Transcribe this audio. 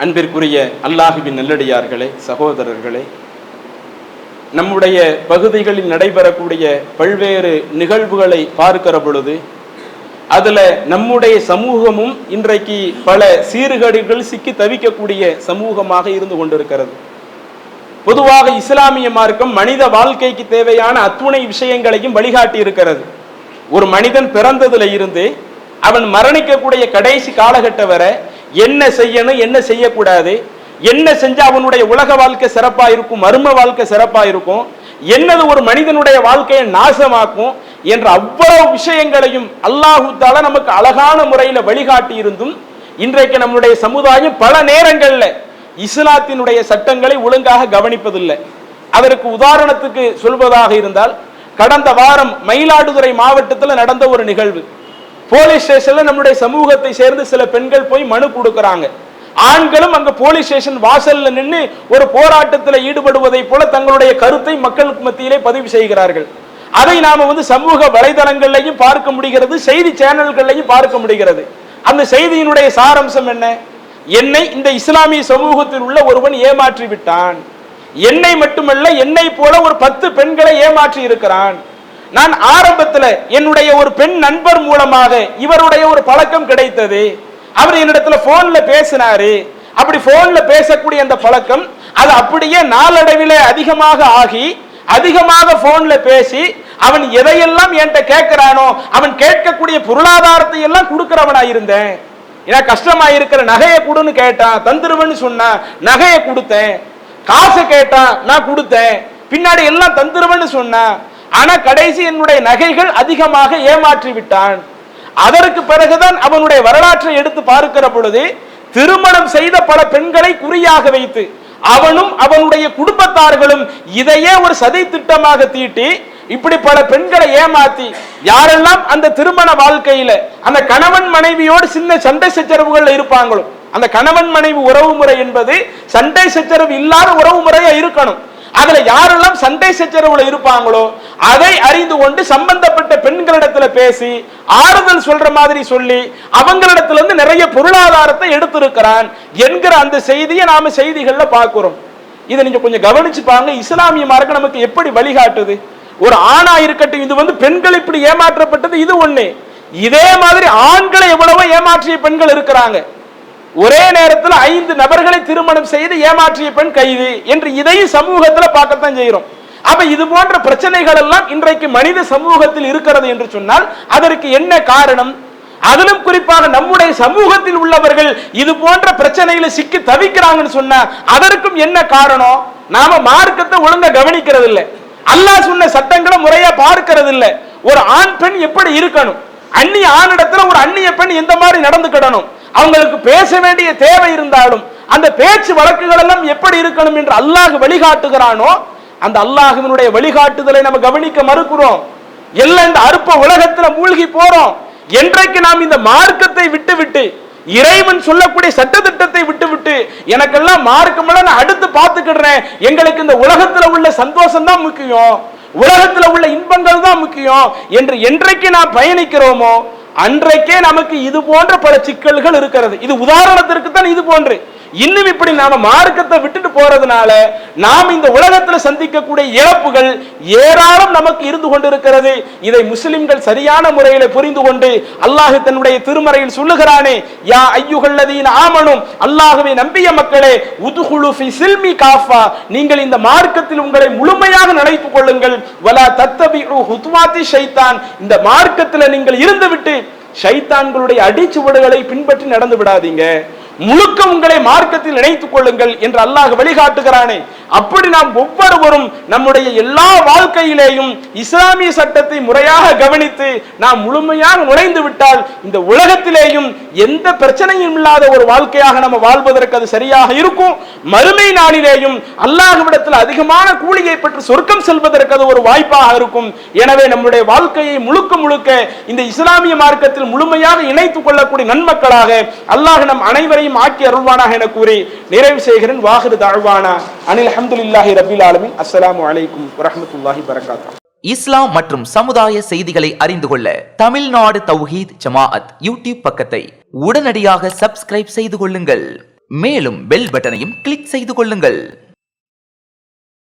அன்பிற்குரிய அல்லாஹுவின் நல்லடியார்களே, சகோதரர்களே, நம்முடைய பகுதிகளில் நடைபெறக்கூடிய பல்வேறு நிகழ்வுகளை பார்க்கிற பொழுது அதுல நம்முடைய சமூகமும் இன்றைக்கு பல சீர்கேடுகள் சிக்கி தவிக்கக்கூடிய சமூகமாக இருந்து கொண்டிருக்கிறது. பொதுவாக இஸ்லாமிய மார்க்கம் மனித வாழ்க்கைக்கு தேவையான அத்துணை விஷயங்களையும் வழிகாட்டி இருக்கிறது. ஒரு மனிதன் பிறந்ததுல இருந்து அவன் மரணிக்கக்கூடிய கடைசி காலகட்டம் வரை என்ன செய்யணும், என்ன செய்யக்கூடாது, என்ன செஞ்சா அவனுடைய உலக வாழ்க்கை சிறப்பா இருக்கும், மர்ம வாழ்க்கை சிறப்பா இருக்கும், என்னது ஒரு மனிதனுடைய வாழ்க்கையை நாசமாக்கும் என்ற அவ்வளவு விஷயங்களையும் அல்லாஹு தஆலா நமக்கு அழகான முறையில வழிகாட்டி இருந்தும் இன்றைக்கு நம்முடைய சமுதாயம் பல நேரங்கள்ல இஸ்லாத்தினுடைய சட்டங்களை ஒழுங்காக கவனிப்பதில்லை. அதற்கு உதாரணத்துக்கு சொல்வதாக இருந்தால், கடந்த வாரம் மயிலாடுதுறை மாவட்டத்தில் நடந்த ஒரு நிகழ்வு. போலீஸ் ஸ்டேஷன்ல நம்முடைய சமூகத்தை சேர்ந்து சில பெண்கள் போய் மனு கொடுக்கறாங்க. ஆண்களும் அங்க போலீஸ் ஸ்டேஷன் வாசல்ல நின்று ஒரு போராட்டத்தில் ஈடுபடுவதை போல தங்களுடைய கருத்தை மக்களுக்கு மத்தியிலே பதிவு செய்கிறார்கள். அதை நாம சமூக வலைதளங்கள்லையும் பார்க்க முடிகிறது, செய்தி சேனல்கள்லையும் பார்க்க முடிகிறது. அந்த செய்தியினுடைய சாரம்சம் என்ன? என்னை இந்த இஸ்லாமிய சமூகத்தில் உள்ள ஒருவன் ஏமாற்றி விட்டான், என்னை மட்டுமல்ல என்னை போல ஒரு 10 பெண்களை ஏமாற்றி இருக்கிறான். நான் ஆரம்பத்தில் என்னுடைய ஒரு பெண் நண்பர் மூலமாக இவருடைய ஒரு பழக்கம் கிடைத்தது. அவர் என்னிடத்துல போன்ல பேசினாரு. அப்படி போன்ல பேசக்கூடிய அந்த பழக்கம் அது அப்படியே நாளடைவில் அதிகமாக ஆகி அதிகமாக போன்ல பேசி அவன் எதையெல்லாம் என்கிட்ட கேட்கிறானோ அவன் கேட்கக்கூடிய பொருளாதாரத்தை எல்லாம் கொடுக்கிறவனா இருந்தேன். ஏன்னா கஷ்டமா இருக்கிற நகையை கொடுன்னு கேட்டான், தந்துருவன்னு சொன்னா நகையை கொடுத்தேன். காசை கேட்டான், நான் கொடுத்தேன். பின்னாடி எல்லாம் தந்துருவன்னு சொன்னா, ஆனா கடைசி என்னுடைய நகைகள் அதிகமாக ஏமாற்றி விட்டான். அதற்கு பிறகுதான் அவனுடைய வரலாற்றை எடுத்து பார்க்கிற பொழுது திருமணம் செய்த பல பெண்களை குறியாக வைத்து அவனும் அவனுடைய குடும்பத்தார்களும் இதையே ஒரு சதி திட்டமாக தீட்டி இப்படி பல பெண்களை ஏமாத்தி யாரெல்லாம் அந்த திருமண வாழ்க்கையில அந்த கணவன் மனைவியோடு சின்ன சண்டை சச்சரவுகள் இருப்பாங்களோ, அந்த கணவன் மனைவி உறவு முறை என்பது சண்டை சச்சரவு இல்லாத உறவு முறையா இருக்கணும். அதுல யாரெல்லாம் சண்டை சச்சரவுல இருப்பாங்களோ அதை அறிந்து கொண்டு சம்பந்தப்பட்ட பெண்களிடத்துல பேசி ஆறுதல் சொல்ற மாதிரி சொல்லி அவங்களிடத்துல இருந்து நிறைய பொருளாதாரத்தை எடுத்திருக்கிறான் என்கிற அந்த செய்தியை நாம செய்திகள்ல பார்க்கிறோம். இதை நீங்க கொஞ்சம் கவனிச்சு பாருங்க. இஸ்லாமிய மார்க்கம் நமக்கு எப்படி வழிகாட்டுது? ஒரு ஆணா இருக்கட்டும், இது பெண்கள் இப்படி ஏமாற்றப்பட்டது இது ஒண்ணு. இதே மாதிரி ஆண்களை எவ்வளவோ ஏமாற்றிய பெண்கள் இருக்கிறாங்க. ஒரே நேரத்தில் 5 நபர்களை திருமணம் செய்து ஏமாற்றிய பெண் கைது என்று இதையும் சமூகத்தில் பார்க்கத்தான் செய்கிறோம். அப்ப இது போன்ற பிரச்சனைகள் எல்லாம் இன்றைக்கு மனித சமூகத்தில் இருக்கிறது என்று சொன்னால் அதற்கு என்ன காரணம்? அதிலும் குறிப்பாக நம்முடைய சமூகத்தில் உள்ளவர்கள் இது போன்ற பிரச்சனைகளை சிக்கி தவிக்கிறாங்கன்னு சொன்னா அதற்கும் என்ன காரணம்? நாம மார்க்கத்தை ஒழுங்கா கவனிக்கிறது இல்லை, அல்லாஹ் சொன்ன சட்டங்களை முறையா பார்க்கிறது இல்லை. ஒரு ஆண் பெண் எப்படி இருக்கணும், அந்நிய ஆணிடத்துல ஒரு அந்நிய பெண் எந்த மாதிரி நடந்துக்கிடணும், அவங்களுக்கு பேச வேண்டிய தேவை இருந்தாலும் அந்த பேச்சு வழக்குகள் எல்லாம் எப்படி இருக்கணும் என்று அல்லாஹ் வழிகாட்டுகிறானோ அந்த அல்லாஹ்வினுடைய வழிகாட்டுதலை நம்ம கவனிக்க மறுக்கிறோம். எல்லாம் இந்த அற்ப உலகத்துல மூழ்கி போறோம். என்றைக்கு நாம் இந்த மார்க்கத்தை விட்டு இறைவன் சொல்லக்கூடிய சட்டத்திட்டத்தை விட்டு எனக்கெல்லாம் மார்க்கமெல்லாம் நான் அடுத்து பார்த்துக்கிடுறேன், எங்களுக்கு இந்த உலகத்துல உள்ள சந்தோஷம் தான் முக்கியம், உலகத்துல உள்ள இன்பங்கள் தான் முக்கியம் என்று என்றைக்கு நாம் பயணிக்கிறோமோ அன்றைக்கே நமக்கு இது போன்ற பல சிக்கல்கள் இருக்கிறது. இது உதாரணத்திற்கு தான் இது போன்று. இன்னும் இப்படி நாம மார்க்கத்தை விட்டுட்டு போறதுனால நாம் இந்த உலகத்தில் சந்திக்கக்கூடிய இழப்புகள் ஏராளம் நமக்கு இருந்து கொண்டிருக்கிறது. இதை முஸ்லிம்கள் சரியான முறையில் புரிந்து கொண்டு அல்லாஹ் தன்னுடைய திருமறையில் சொல்லுகிறானே, யா அய்யுஹல்லதீன ஆமனு, அல்லாஹ்வை நம்பிய மக்களே, உதுகுலு ஃபி சில்மி காஃபா, நீங்கள் இந்த மார்க்கத்தில் உங்களை முழுமையாக நினைத்துக் கொள்ளுங்கள், வலா தத்தபிஉ ஹுத்வாத்தி ஷைத்தான், இந்த மார்க்கத்தில் நீங்கள் இருந்துவிட்டு ஷைத்தான்களுடைய அடிச்சுவடுகளை பின்பற்றி நடந்து விடாதீங்க, முழுக்க உங்களை மார்க்கத்தில் நினைத்துக் கொள்ளுங்கள் என்று அல்லாஹ் வழிகாட்டுகிறானே. அப்படி நாம் ஒவ்வொருவரும் நம்முடைய எல்லா வாழ்க்கையிலேயும் இஸ்லாமிய சட்டத்தை முறையாக கவனித்து நாம் முழுமையாக நுழைந்து விட்டால் இந்த உலகத்திலேயும் எந்த பிரச்சனையும் இல்லாத ஒரு வாழ்க்கையாக நம்ம வாழ்வதற்கு அது சரியாக இருக்கும். மறுமை நாளிலேயும் அல்லாஹ்விடத்தில் அதிகமான கூலியை பெற்று சொர்க்கம் செல்வதற்கு அது ஒரு வாய்ப்பாக இருக்கும். எனவே நம்முடைய வாழ்க்கையை முழுக்க இந்த இஸ்லாமிய மார்க்கத்தில் முழுமையாக இணைத்துக் கொள்ளக்கூடிய நன்மக்களாக அல்லாஹ் நம் அனைவரையும் ஆக்கி அருள்வானாக என கூறி நிறைவு செய்கிறேன். வாஹிரு தஅவானா அனில் ஹம்துலில்லாஹி ரப்பில் ஆலமீன். அஸ்ஸலாமு அலைக்கும் வரஹ்மத்துல்லாஹி வபரகாத்துஹு. இஸ்லாம் மற்றும் சமுதாய செய்திகளை அறிந்து கொள்ள தமிழ்நாடு தௌஹீத் ஜமாஅத் யூடியூப் பக்கத்தை உடனடியாக சப்ஸ்கிரைப் செய்து கொள்ளுங்கள். மேலும் பெல் பட்டனையும் கிளிக் செய்து கொள்ளுங்கள்.